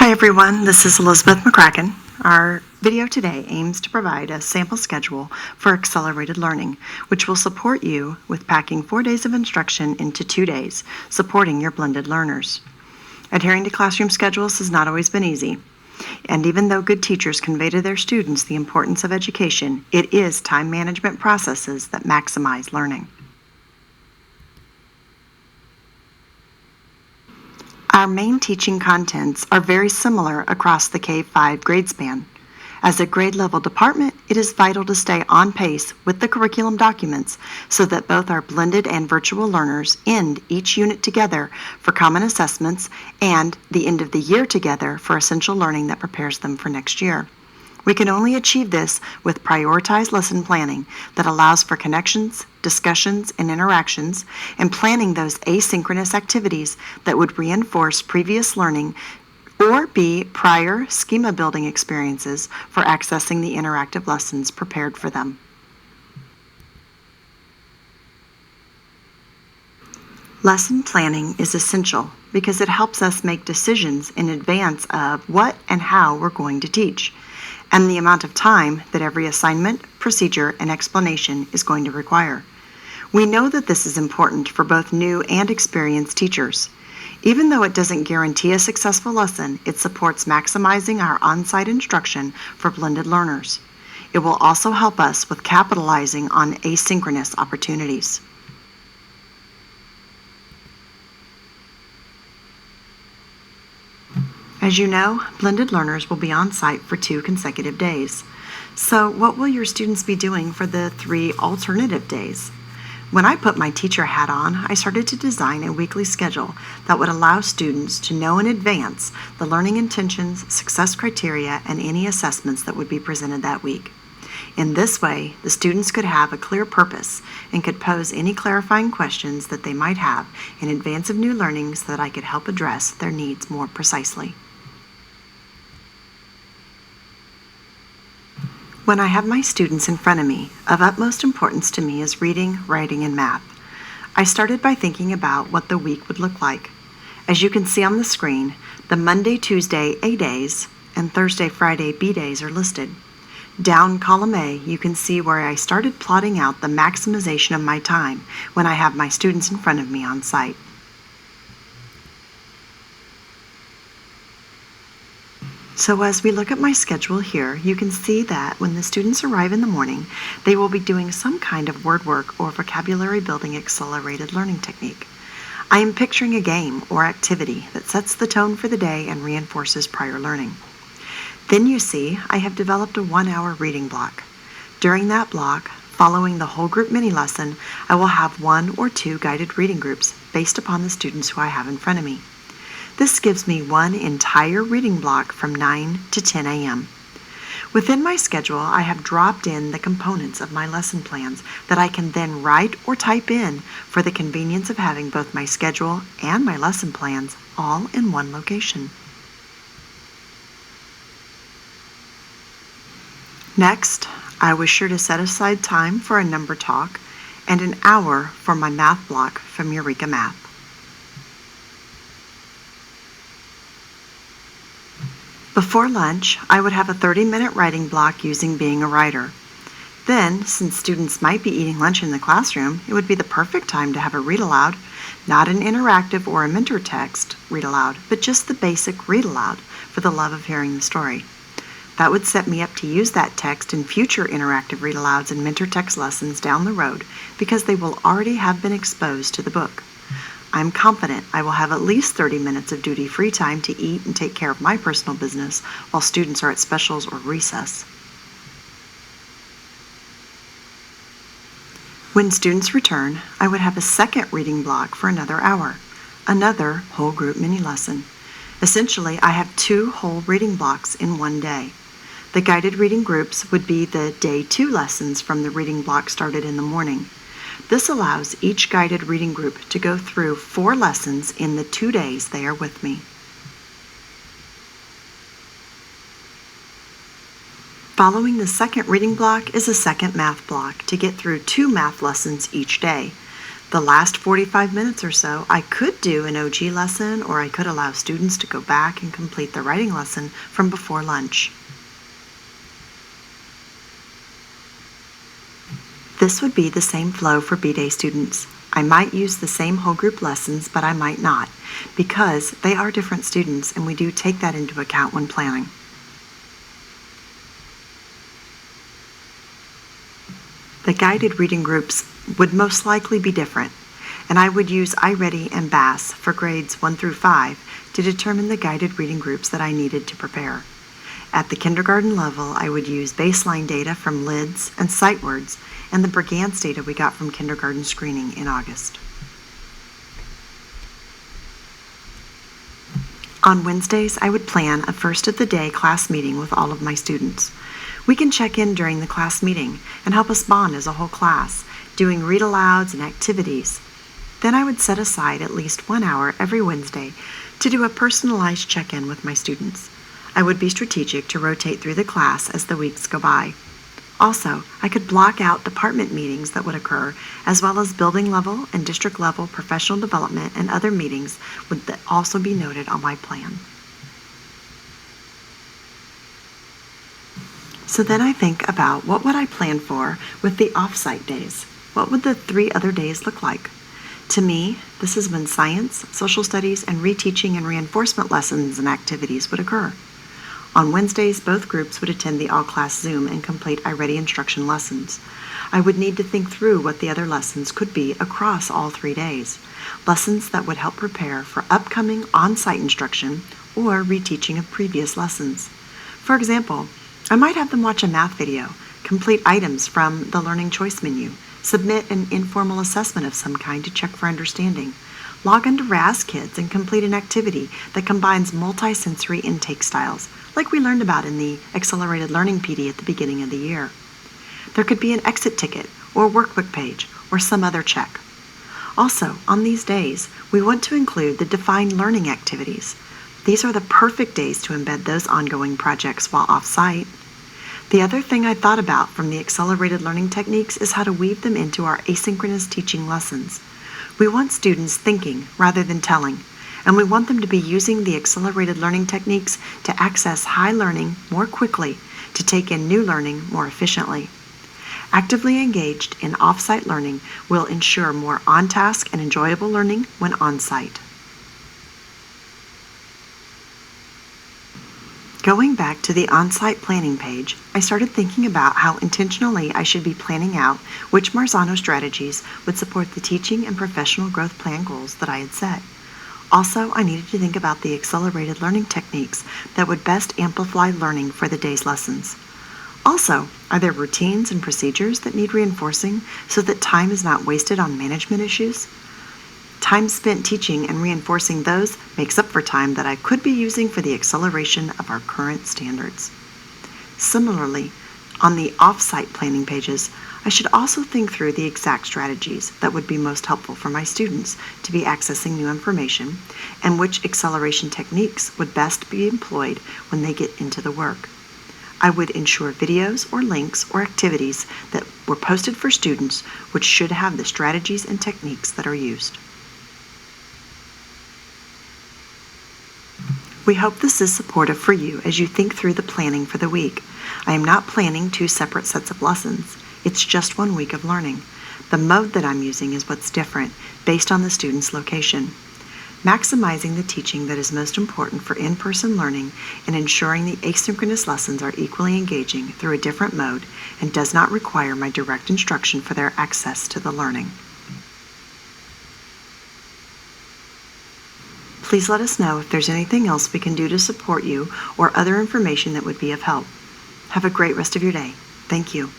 Hi everyone, this is Elizabeth McCracken. Our video today aims to provide a sample schedule for accelerated learning, which will support you with packing 4 days of instruction into 2 days, supporting your blended learners. Adhering to classroom schedules has not always been easy, and even though good teachers convey to their students the importance of education, it is time management processes that maximize learning. Our main teaching contents are very similar across the K-5 grade span. As a grade level department, it is vital to stay on pace with the curriculum documents so that both our blended and virtual learners end each unit together for common assessments and the end of the year together for essential learning that prepares them for next year. We can only achieve this with prioritized lesson planning that allows for connections, discussions, and interactions, and planning those asynchronous activities that would reinforce previous learning or be prior schema building experiences for accessing the interactive lessons prepared for them. Lesson planning is essential because it helps us make decisions in advance of what and how we're going to teach, and the amount of time that every assignment, procedure, and explanation is going to require. We know that this is important for both new and experienced teachers. Even though it doesn't guarantee a successful lesson, it supports maximizing our on-site instruction for blended learners. It will also help us with capitalizing on asynchronous opportunities. As you know, blended learners will be on site for 2 consecutive days. So what will your students be doing for the 3 alternative days? When I put my teacher hat on, I started to design a weekly schedule that would allow students to know in advance the learning intentions, success criteria, and any assessments that would be presented that week. In this way, the students could have a clear purpose and could pose any clarifying questions that they might have in advance of new learnings so that I could help address their needs more precisely. When I have my students in front of me, of utmost importance to me is reading, writing, and math. I started by thinking about what the week would look like. As you can see on the screen, the Monday, Tuesday A days and Thursday, Friday B days are listed. Down column A, you can see where I started plotting out the maximization of my time when I have my students in front of me on site. So as we look at my schedule here, you can see that when the students arrive in the morning, they will be doing some kind of word work or vocabulary building accelerated learning technique. I am picturing a game or activity that sets the tone for the day and reinforces prior learning. Then you see I have developed a 1-hour reading block. During that block, following the whole group mini lesson, I will have 1 or 2 guided reading groups based upon the students who I have in front of me. This gives me 1 entire reading block from 9 to 10 a.m. Within my schedule, I have dropped in the components of my lesson plans that I can then write or type in for the convenience of having both my schedule and my lesson plans all in one location. Next, I was sure to set aside time for a number talk and an hour for my math block from Eureka Math. Before lunch, I would have a 30-minute writing block using Being a Writer. Then, since students might be eating lunch in the classroom, it would be the perfect time to have a read aloud, not an interactive or a mentor text read aloud, but just the basic read aloud for the love of hearing the story. That would set me up to use that text in future interactive read alouds and mentor text lessons down the road because they will already have been exposed to the book. I'm confident I will have at least 30 minutes of duty-free time to eat and take care of my personal business while students are at specials or recess. When students return, I would have a second reading block for another hour, another whole group mini lesson. Essentially, I have 2 whole reading blocks in one day. The guided reading groups would be the Day 2 lessons from the reading block started in the morning. This allows each guided reading group to go through 4 lessons in the 2 days they are with me. Following the second reading block is a second math block to get through 2 math lessons each day. The last 45 minutes or so, I could do an OG lesson, or I could allow students to go back and complete the writing lesson from before lunch. This would be the same flow for B-Day students. I might use the same whole group lessons, but I might not, because they are different students and we do take that into account when planning. The guided reading groups would most likely be different, and I would use iReady and BASS for grades 1 through 5 to determine the guided reading groups that I needed to prepare. At the kindergarten level, I would use baseline data from LIDS and SightWords and the Brigance data we got from kindergarten screening in August. On Wednesdays, I would plan a first of the day class meeting with all of my students. We can check in during the class meeting and help us bond as a whole class, doing read-alouds and activities. Then I would set aside at least 1 hour every Wednesday to do a personalized check-in with my students. I would be strategic to rotate through the class as the weeks go by. Also, I could block out department meetings that would occur, as well as building level and district level professional development and other meetings would also be noted on my plan. So then I think about what would I plan for with the off-site days? What would the 3 other days look like? To me, this is when science, social studies, and reteaching and reinforcement lessons and activities would occur. On Wednesdays, both groups would attend the all-class Zoom and complete iReady instruction lessons. I would need to think through what the other lessons could be across all 3 days. Lessons that would help prepare for upcoming on-site instruction or reteaching of previous lessons. For example, I might have them watch a math video, complete items from the Learning Choice menu, submit an informal assessment of some kind to check for understanding, log into RazKids and complete an activity that combines multi-sensory intake styles, like we learned about in the Accelerated Learning PD at the beginning of the year. There could be an exit ticket or workbook page or some other check. Also, on these days, we want to include the defined learning activities. These are the perfect days to embed those ongoing projects while off-site. The other thing I thought about from the accelerated learning techniques is how to weave them into our asynchronous teaching lessons. We want students thinking rather than telling, and we want them to be using the accelerated learning techniques to access high learning more quickly, to take in new learning more efficiently. Actively engaged in off-site learning will ensure more on-task and enjoyable learning when on-site. Going back to the on-site planning page, I started thinking about how intentionally I should be planning out which Marzano strategies would support the teaching and professional growth plan goals that I had set. Also, I needed to think about the accelerated learning techniques that would best amplify learning for the day's lessons. Also, are there routines and procedures that need reinforcing so that time is not wasted on management issues? Time spent teaching and reinforcing those makes up for time that I could be using for the acceleration of our current standards. Similarly, on the off-site planning pages, I should also think through the exact strategies that would be most helpful for my students to be accessing new information and which acceleration techniques would best be employed when they get into the work. I would ensure videos or links or activities that were posted for students which should have the strategies and techniques that are used. We hope this is supportive for you as you think through the planning for the week. I am not planning 2 separate sets of lessons. It's just 1 week of learning. The mode that I'm using is what's different based on the student's location. Maximizing the teaching that is most important for in-person learning and ensuring the asynchronous lessons are equally engaging through a different mode and does not require my direct instruction for their access to the learning. Please let us know if there's anything else we can do to support you or other information that would be of help. Have a great rest of your day. Thank you.